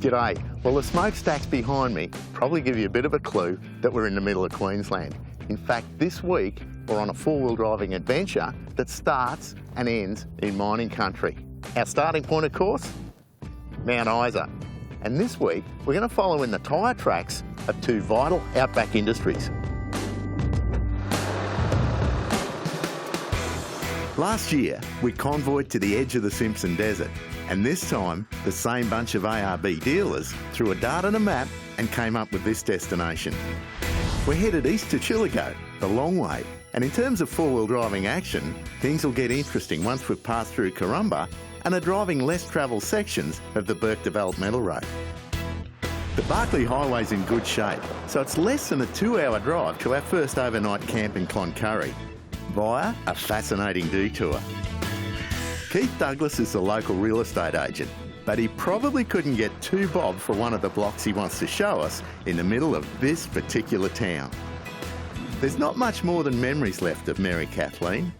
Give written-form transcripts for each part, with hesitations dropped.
G'day. Well, the smokestacks behind me probably give you a bit of a clue that we're in the middle of Queensland. In fact, this week we're on a four-wheel driving adventure that starts and ends in mining country. Our starting point, of course, Mt Isa. And this week we're going to follow in the tyre tracks of two vital outback industries. Last year, we convoyed to the edge of the Simpson Desert, and this time, the same bunch of ARB dealers threw a dart on a map and came up with this destination. We're headed east to Chillagoe, the long way, and in terms of four-wheel driving action, things will get interesting once we've passed through Karumba and are driving less travelled sections of the Burke Developmental Road. The Barkly Highway's in good shape, so it's less than a 2-hour drive to our first overnight camp in Cloncurry, via a fascinating detour. Keith Douglas is the local real estate agent, but he probably couldn't get too bob for one of the blocks he wants to show us in the middle of this particular town. There's not much more than memories left of Mary Kathleen.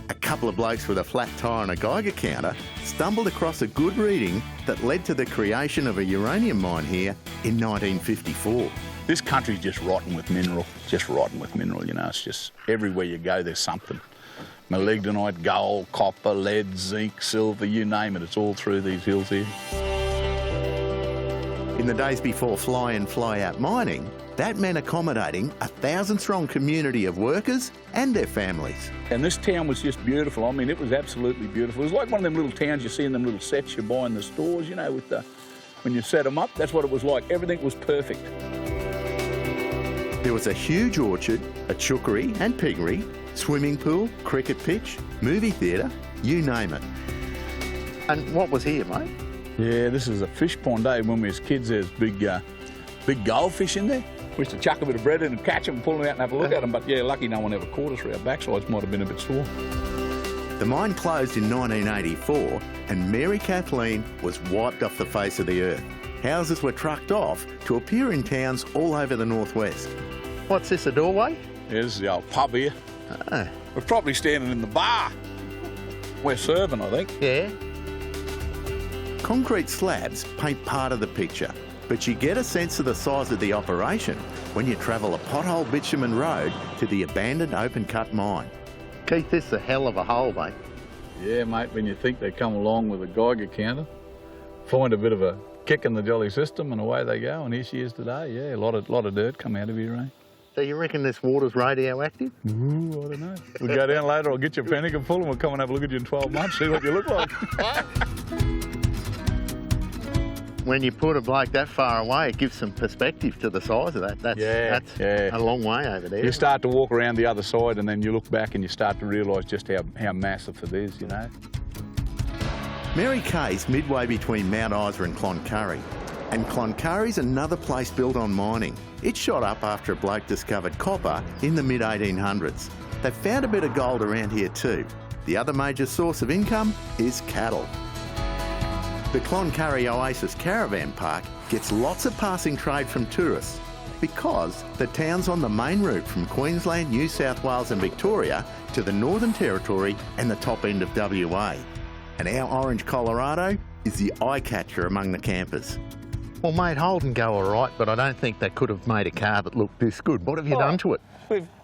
A couple of blokes with a flat tyre and a Geiger counter stumbled across a good reading that led to the creation of a uranium mine here in 1954. This country's just rotten with mineral, you know. It's just everywhere you go, there's something. Molybdenite, gold, copper, lead, zinc, silver, you name it, it's all through these hills here. In the days before fly-in, fly-out mining, that meant accommodating a 1,000-strong community of workers and their families. And this town was just beautiful. I mean, it was absolutely beautiful. It was like one of them little towns you see in them little sets you buy in the stores, you know, with when you set them up. That's what it was like. Everything was perfect. There was a huge orchard, a chookery and piggery, swimming pool, cricket pitch, movie theatre, you name it. And what was here, mate? Yeah, this is a fish pond, eh? When we was kids, there's big goldfish in there. We used to chuck a bit of bread in and catch them and pull them out and have a look at them. But yeah, lucky no one ever caught us, or our backsides might have been a bit sore. The mine closed in 1984 and Mary Kathleen was wiped off the face of the earth. Houses were trucked off to appear in towns all over the northwest. What's this, a doorway? Yeah, this is the old pub here. Ah. We're probably standing in the bar. We're serving, I think. Yeah. Concrete slabs paint part of the picture, but you get a sense of the size of the operation when you travel a pothole bitumen road to the abandoned open-cut mine. Keith, this is a hell of a hole, mate. Yeah, mate, when you think they come along with a Geiger counter, find a bit of a kick in the jolly system and away they go, and here she is today. Yeah, a lot of dirt come out of here, eh? So you reckon this water's radioactive? Ooh, I don't know. We'll go down later, I'll get you a panic full and we'll come and have a look at you in 12 months, see what you look like. When you put a bloke that far away, it gives some perspective to the size of that. That's a long way over there. You start to walk around the other side and then you look back and you start to realise just how massive it is, you know. Mary Kay's midway between Mt Isa and Cloncurry. And Cloncurry's another place built on mining. It shot up after a bloke discovered copper in the mid-1800s. They found a bit of gold around here too. The other major source of income is cattle. The Cloncurry Oasis Caravan Park gets lots of passing trade from tourists because the town's on the main route from Queensland, New South Wales and Victoria to the Northern Territory and the top end of WA. And our orange Colorado is the eye-catcher among the campers. Well, mate, Holden go all right, but I don't think they could have made a car that looked this good. What have you done to it?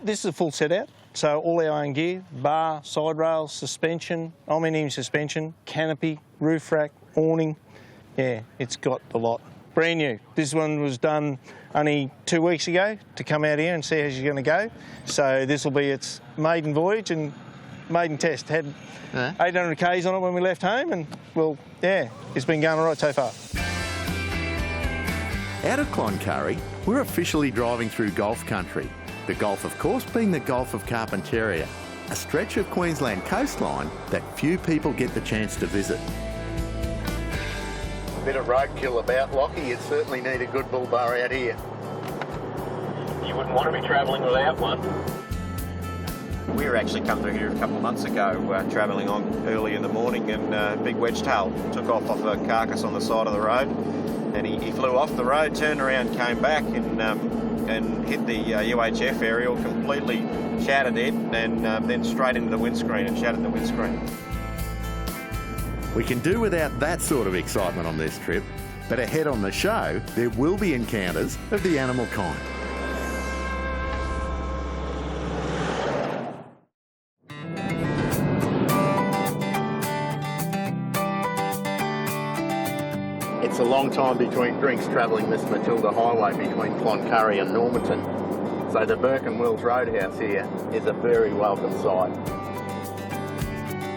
This is a full set-out, so all our own gear, bar, side rails, suspension, aluminium suspension, canopy, roof rack, awning. Yeah, it's got the lot. Brand new. This one was done only 2 weeks ago to come out here and see how she's going to go. So this will be its maiden voyage and maiden test. Had 800 Ks on it when we left home and, well, yeah, it's been going all right so far. Out of Cloncurry, we're officially driving through Gulf country. The Gulf, of course, being the Gulf of Carpentaria, a stretch of Queensland coastline that few people get the chance to visit. A bit of roadkill about, Lockie. You'd certainly need a good bull bar out here. You wouldn't want to be travelling without one. We were actually come through here a couple of months ago, travelling on early in the morning, and a big wedge-tail took off a carcass on the side of the road. And he flew off the road, turned around, came back and hit the UHF aerial, completely shattered it, and then straight into the windscreen and shattered the windscreen. We can do without that sort of excitement on this trip. But ahead on the show, there will be encounters of the animal kind. It's a long time between drinks travelling this Matilda Highway between Cloncurry and Normanton. So the Burke and Wills Roadhouse here is a very welcome sight.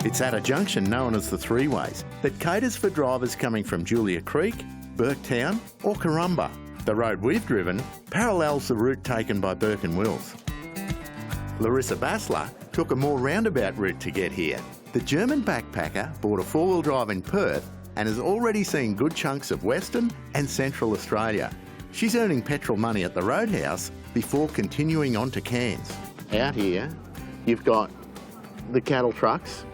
It's at a junction known as the Three Ways that caters for drivers coming from Julia Creek, Burketown or Karumba. The road we've driven parallels the route taken by Burke and Wills. Larissa Bassler took a more roundabout route to get here. The German backpacker bought a four-wheel drive in Perth and has already seen good chunks of Western and Central Australia. She's earning petrol money at the Roadhouse before continuing on to Cairns. Out here, you've got the cattle trucks,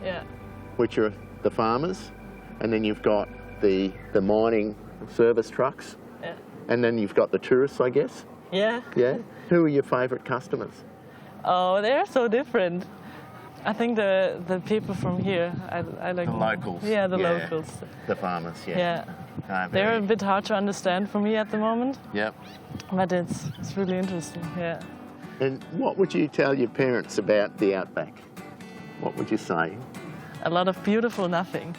which are the farmers, and then you've got the mining service trucks, and then you've got the tourists, I guess. Yeah. Yeah? Who are your favourite customers? Oh, they're so different. I think the people from here, I like The locals. Yeah, the locals. The farmers, Yeah. They're a bit hard to understand for me at the moment. Yep. But it's really interesting, yeah. And what would you tell your parents about the outback? What would you say? A lot of beautiful nothing.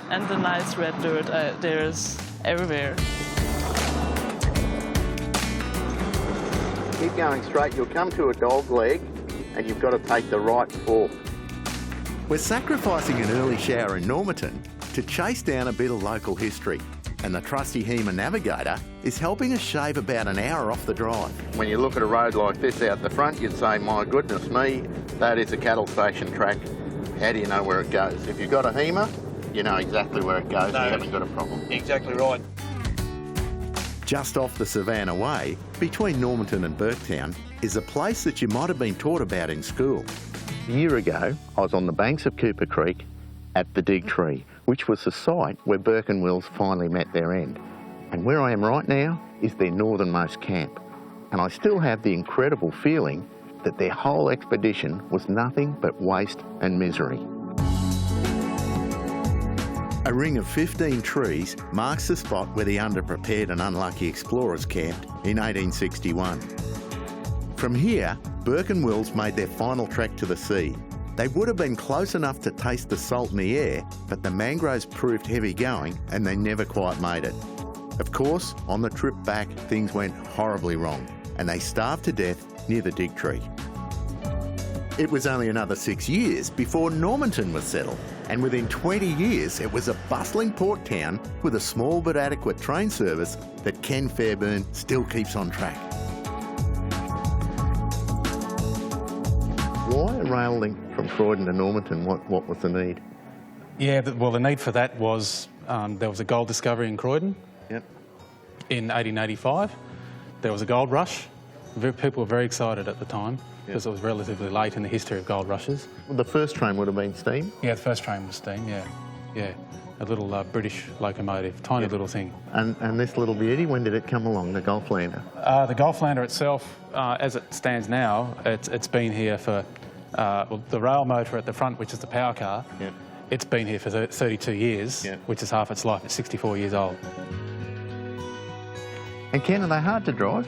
And the nice red dirt, there's everywhere. Keep going straight, you'll come to a dog leg and you've got to take the right fork. We're sacrificing an early shower in Normanton to chase down a bit of local history, and the trusty HEMA navigator is helping us shave about an hour off the drive. When you look at a road like this out the front, you'd say, my goodness me, that is a cattle station track. How do you know where it goes? If you've got a HEMA, you know exactly where it goes. You haven't got a problem. Exactly right. Just off the Savannah Way, between Normanton and Burketown, is a place that you might have been taught about in school. A year ago, I was on the banks of Cooper Creek at the Dig Tree, which was the site where Burke and Wills finally met their end. And where I am right now is their northernmost camp. And I still have the incredible feeling that their whole expedition was nothing but waste and misery. A ring of 15 trees marks the spot where the underprepared and unlucky explorers camped in 1861. From here, Burke and Wills made their final trek to the sea. They would have been close enough to taste the salt in the air, but the mangroves proved heavy going and they never quite made it. Of course, on the trip back, things went horribly wrong and they starved to death near the Dig Tree. It was only another 6 years before Normanton was settled, and within 20 years it was a bustling port town with a small but adequate train service that Ken Fairburn still keeps on track. Why a rail link from Croydon to Normanton? What was the need? Yeah, well, the need for that was there was a gold discovery in Croydon in 1885. There was a gold rush. People were very excited at the time because it was relatively late in the history of gold rushes. Well, the first train would have been steam? Yeah, the first train was steam, yeah. A little British locomotive, tiny little thing. And this little beauty, when did it come along, the Golflander? The Golflander itself, as it stands now, it's been here for the rail motor at the front, which is the power car. It's been here for 32 years, which is half its life. It's 64 years old. And Ken, are they hard to drive?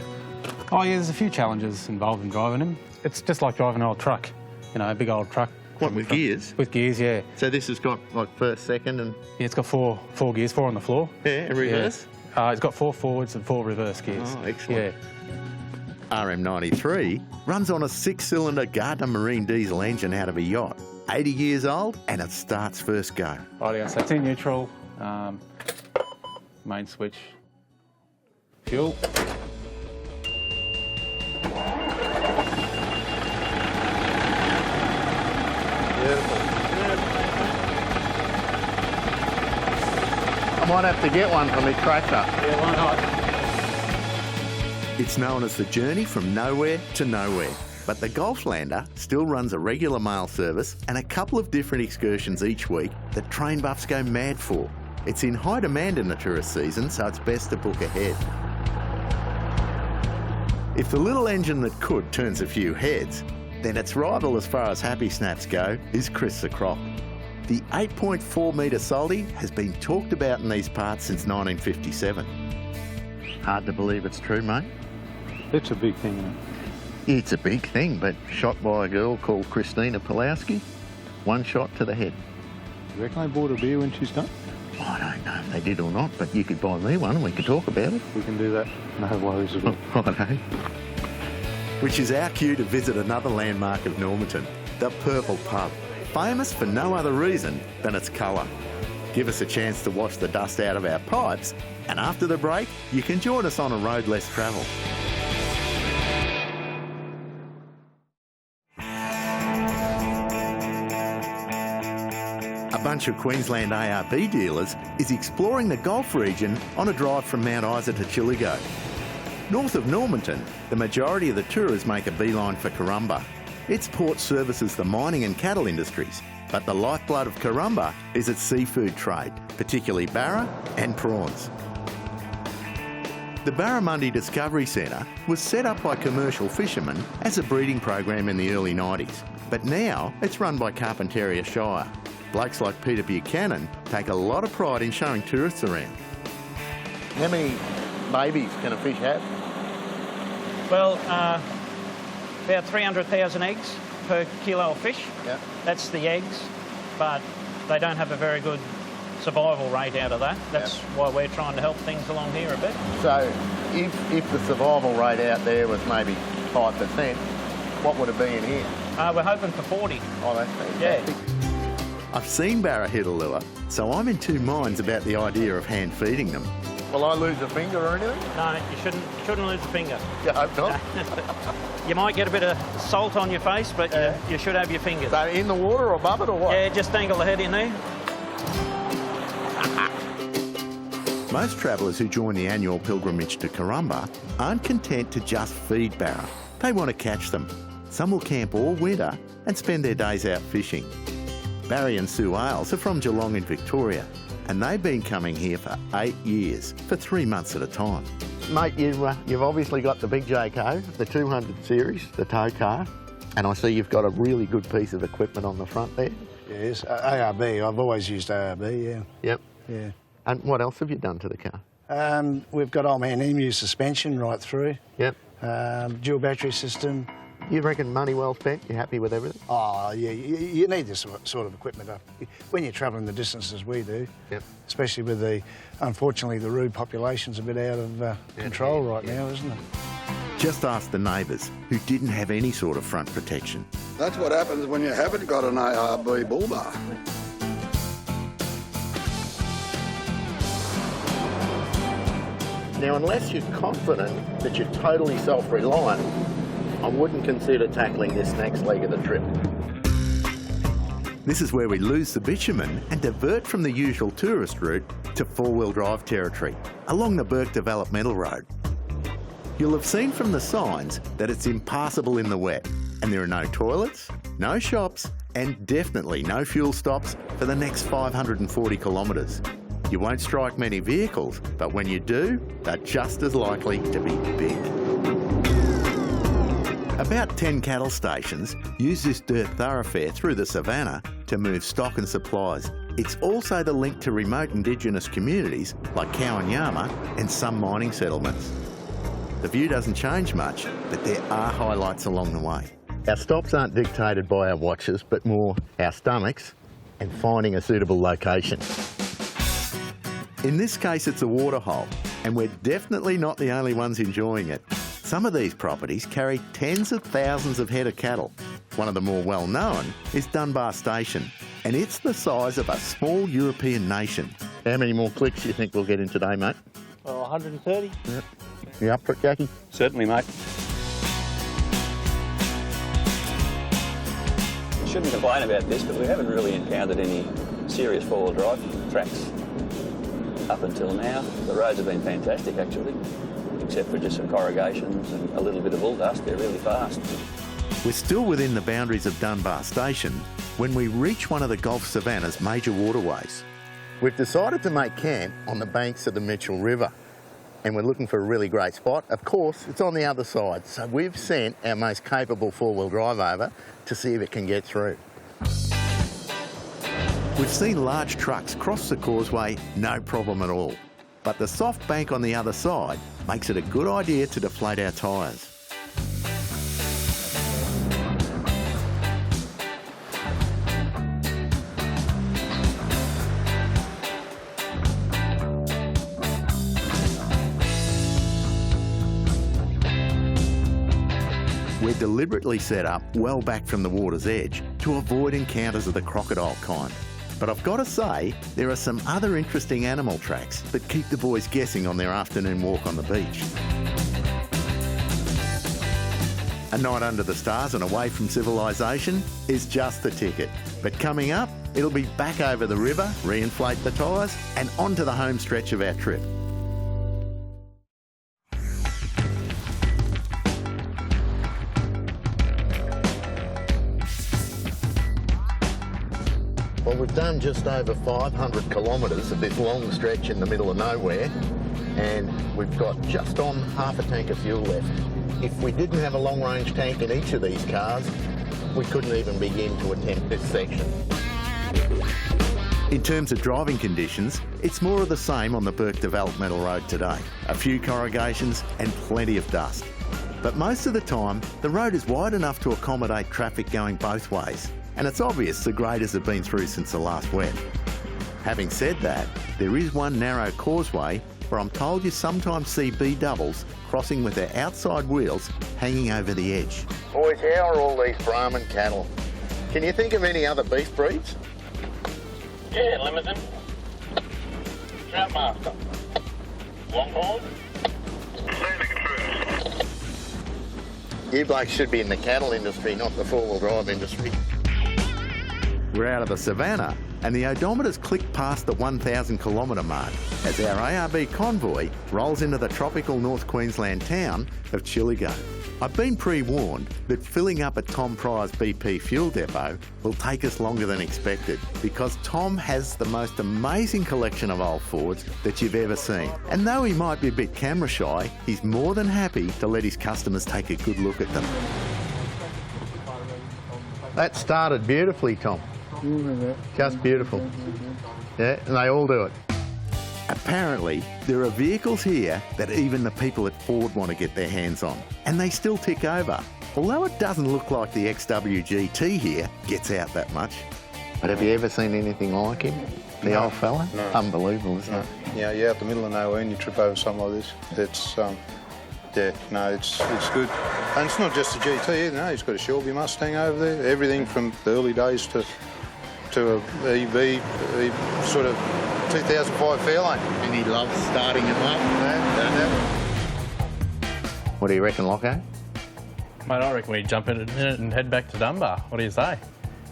Oh yeah, there's a few challenges involved in driving them. It's just like driving an old truck, you know, a big old truck. What, with gears? With gears, yeah. So this has got like first, second and... Yeah, it's got four gears, 4 on the floor. Yeah, and reverse? Yeah. It's got 4 forwards and 4 reverse gears. Oh, excellent. Yeah. RM93 runs on a 6-cylinder Gardner Marine diesel engine out of a yacht. 80 years old and it starts first go. Rightio, so it's in neutral, main switch, fuel. I might have to get one for my tractor. Yeah, why not? It's known as the journey from nowhere to nowhere, but the Golflander still runs a regular mail service and a couple of different excursions each week that train buffs go mad for. It's in high demand in the tourist season, so it's best to book ahead. If the little engine that could turns a few heads, then its rival as far as happy snaps go is Chris the Crop. The 8.4 metre salty has been talked about in these parts since 1957. Hard to believe it's true, mate. It's a big thing, mate. It's a big thing, but shot by a girl called Christina Pulowski. One shot to the head. You reckon they bought a beer when she's done? I don't know if they did or not, but you could buy me one and we could talk about it. We can do that. No worries at all. Righto. Which is our cue to visit another landmark of Normanton, the Purple Pub, famous for no other reason than its colour. Give us a chance to wash the dust out of our pipes, and after the break, you can join us on a road less travelled. A bunch of Queensland ARB dealers is exploring the Gulf region on a drive from Mt Isa to Chillagoe. North of Normanton, the majority of the tourists make a beeline for Karumba. Its port services the mining and cattle industries, but the lifeblood of Karumba is its seafood trade, particularly barra and prawns. The Barramundi Discovery Centre was set up by commercial fishermen as a breeding program in the early 90s, but now it's run by Carpentaria Shire. Blokes like Peter Buchanan take a lot of pride in showing tourists around. How many babies can a fish have? Well, about 300,000 eggs per kilo of fish. Yeah. That's the eggs, but they don't have a very good survival rate out of that. That's why we're trying to help things along here a bit. So if the survival rate out there was maybe 5%, what would it be in here? We're hoping for 40. Oh, that's fantastic. Yeah. I've seen barra hit a lure, so I'm in two minds about the idea of hand feeding them. Will I lose a finger or anything? No, you shouldn't lose a finger. Yeah, hope not. You might get a bit of salt on your face, but you should have your fingers. So in the water or above it or what? Yeah, just dangle the head in there. Most travellers who join the annual pilgrimage to Karumba aren't content to just feed barra. They want to catch them. Some will camp all winter and spend their days out fishing. Barry and Sue Ailes are from Geelong in Victoria, and they've been coming here for 8 years, for 3 months at a time. Mate, you've obviously got the big JCO, the 200 series, the tow car, and I see you've got a really good piece of equipment on the front there. Yes, ARB. I've always used ARB, yeah. Yep. Yeah. And what else have you done to the car? We've got old man Emu suspension right through. Yep. Dual battery system. You reckon money well spent? You happy with everything? Oh, yeah, you need this sort of equipment when you're travelling the distances we do. Yep. Especially with unfortunately, the rude population's a bit out of control right now, isn't it? Just ask the neighbours who didn't have any sort of front protection. That's what happens when you haven't got an ARB bull bar. Now, unless you're confident that you're totally self-reliant, I wouldn't consider tackling this next leg of the trip. This is where we lose the bitumen and divert from the usual tourist route to four-wheel drive territory, along the Burke Developmental Road. You'll have seen from the signs that it's impassable in the wet, and there are no toilets, no shops, and definitely no fuel stops for the next 540 kilometres. You won't strike many vehicles, but when you do, they're just as likely to be big. About 10 cattle stations use this dirt thoroughfare through the savannah to move stock and supplies. It's also the link to remote Indigenous communities like Kowanyama and some mining settlements. The view doesn't change much, but there are highlights along the way. Our stops aren't dictated by our watches, but more our stomachs and finding a suitable location. In this case, it's a waterhole, and we're definitely not the only ones enjoying it. Some of these properties carry tens of thousands of head of cattle. One of the more well-known is Dunbar Station, and it's the size of a small European nation. How many more clicks do you think we'll get in today, mate? Oh, 130. Yep. You up for it, Jackie? Certainly, mate. Shouldn't complain about this, but we haven't really encountered any serious four-wheel drive tracks up until now. The roads have been fantastic, actually, except for just some corrugations and a little bit of bull dust. They're really fast. We're still within the boundaries of Dunbar Station when we reach one of the Gulf Savannah's major waterways. We've decided to make camp on the banks of the Mitchell River, and we're looking for a really great spot. Of course, it's on the other side, so we've sent our most capable four-wheel drive over to see if it can get through. We've seen large trucks cross the causeway, no problem at all. But the soft bank on the other side makes it a good idea to deflate our tyres. We're deliberately set up well back from the water's edge to avoid encounters of the crocodile kind. But I've got to say, there are some other interesting animal tracks that keep the boys guessing on their afternoon walk on the beach. A night under the stars and away from civilization is just the ticket. But coming up, it'll be back over the river, re-inflate the tyres, and onto the home stretch of our trip. Well, we've done just over 500 kilometres of this long stretch in the middle of nowhere, and we've got just on half a tank of fuel left. If we didn't have a long-range tank in each of these cars, we couldn't even begin to attempt this section. In terms of driving conditions, it's more of the same on the Burke Developmental Road today. A few corrugations and plenty of dust. But most of the time, the road is wide enough to accommodate traffic going both ways. And it's obvious the graders have been through since the last wet. Having said that, there is one narrow causeway where I'm told you sometimes see B-doubles crossing with their outside wheels hanging over the edge. Boys, how are all these Brahman cattle? Can you think of any other beef breeds? Yeah, Limousin, Troutmaster, Longhorn. You blokes should be in the cattle industry, not the four-wheel drive industry. We're out of the savannah and the odometers click past the 1,000 kilometre mark as our ARB convoy rolls into the tropical North Queensland town of Chillagoe. I've been pre-warned that filling up at Tom Pryor's BP fuel depot will take us longer than expected because Tom has the most amazing collection of old Fords that you've ever seen. And though he might be a bit camera shy, he's more than happy to let his customers take a good look at them. That started beautifully, Tom. Just beautiful. Yeah, and they all do it. Apparently, there are vehicles here that even the people at Ford want to get their hands on, and they still tick over. Although it doesn't look like the XWGT here gets out that much. But have you ever seen anything like him? The old fella? No. Unbelievable, isn't it? Yeah, you're out the middle of nowhere and you trip over something like this. It's, yeah, no, it's good. And it's not just a GT either, no, he's got a Shelby Mustang over there. Everything from the early days to a EV, sort of 2005 Fairlane. And he loves starting him up. What do you reckon, Locko? Mate, I reckon we jump in it and head back to Dunbar. What do you say?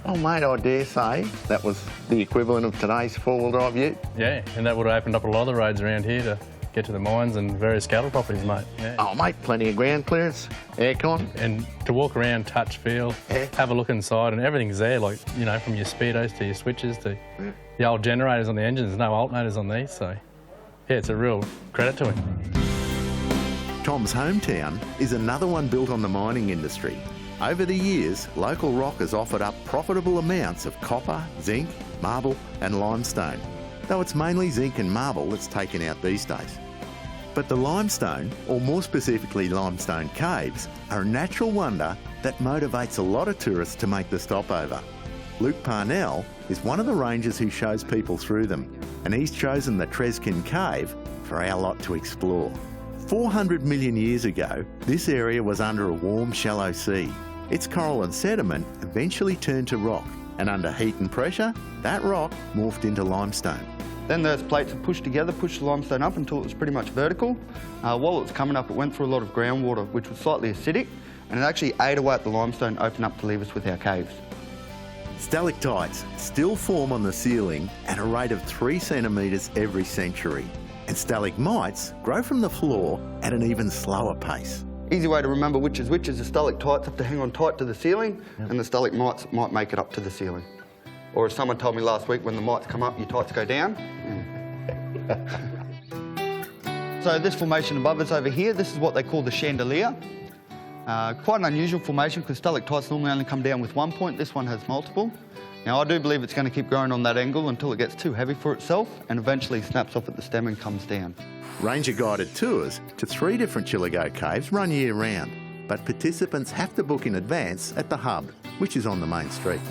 Oh, mate, I dare say that was the equivalent of today's four-wheel drive ute. Yeah, and that would have opened up a lot of the roads around here to get to the mines and various cattle properties, mate. Yeah. Oh, mate, plenty of ground clearance, aircon. And to walk around, touch, feel, have a look inside, and everything's there, like, you know, from your speedos to your switches to the old generators on the engines. There's no alternators on these, so, yeah, it's a real credit to him. Tom's hometown is another one built on the mining industry. Over the years, local rock has offered up profitable amounts of copper, zinc, marble and limestone, though it's mainly zinc and marble that's taken out these days. But the limestone, or more specifically limestone caves, are a natural wonder that motivates a lot of tourists to make the stopover. Luke Parnell is one of the rangers who shows people through them, and he's chosen the Treskin Cave for our lot to explore. 400 million years ago, this area was under a warm, shallow sea. Its coral and sediment eventually turned to rock, and under heat and pressure, that rock morphed into limestone. Then those plates are pushed together, pushed the limestone up until it was pretty much vertical. While it was coming up, it went through a lot of groundwater, which was slightly acidic, and it actually ate away at the limestone, opened up to leave us with our caves. Stalactites still form on the ceiling at a rate of 3 centimetres every century, and stalagmites grow from the floor at an even slower pace. Easy way to remember which is the stalactites have to hang on tight to the ceiling, and the stalagmites might make it up to the ceiling. Or as someone told me last week, when the mites come up, your tights go down. So this formation above us over here, this is what they call the chandelier. Quite an unusual formation because stalactites normally only come down with one point. This one has multiple. Now, I do believe it's going to keep growing on that angle until it gets too heavy for itself and eventually snaps off at the stem and comes down. Ranger-guided tours to 3 different Chillagoe caves run year-round, but participants have to book in advance at the hub, which is on the main street.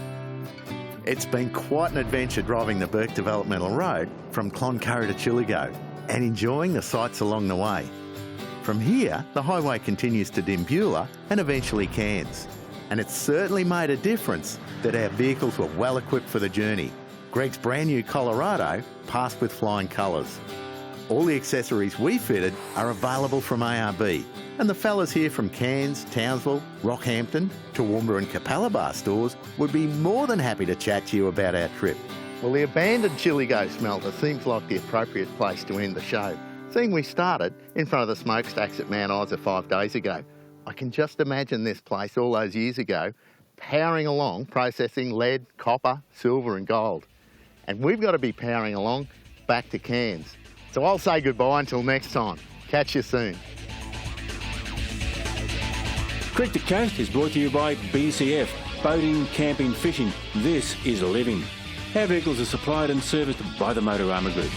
It's been quite an adventure driving the Burke Developmental Road from Cloncurry to Chillagoe and enjoying the sights along the way. From here, the highway continues to Dimbula and eventually Cairns. And it's certainly made a difference that our vehicles were well equipped for the journey. Greg's brand new Colorado passed with flying colours. All the accessories we fitted are available from ARB, and the fellas here from Cairns, Townsville, Rockhampton, Toowoomba and Capalaba stores would be more than happy to chat to you about our trip. Well, the abandoned Chillagoe smelter seems like the appropriate place to end the show, seeing we started in front of the smokestacks at Mt Isa 5 days ago. I can just imagine this place all those years ago powering along, processing lead, copper, silver and gold. And we've got to be powering along back to Cairns. So I'll say goodbye until next time. Catch you soon. Creek to Coast is brought to you by BCF, Boating, Camping, Fishing. This is living. Our vehicles are supplied and serviced by the Motorama Group.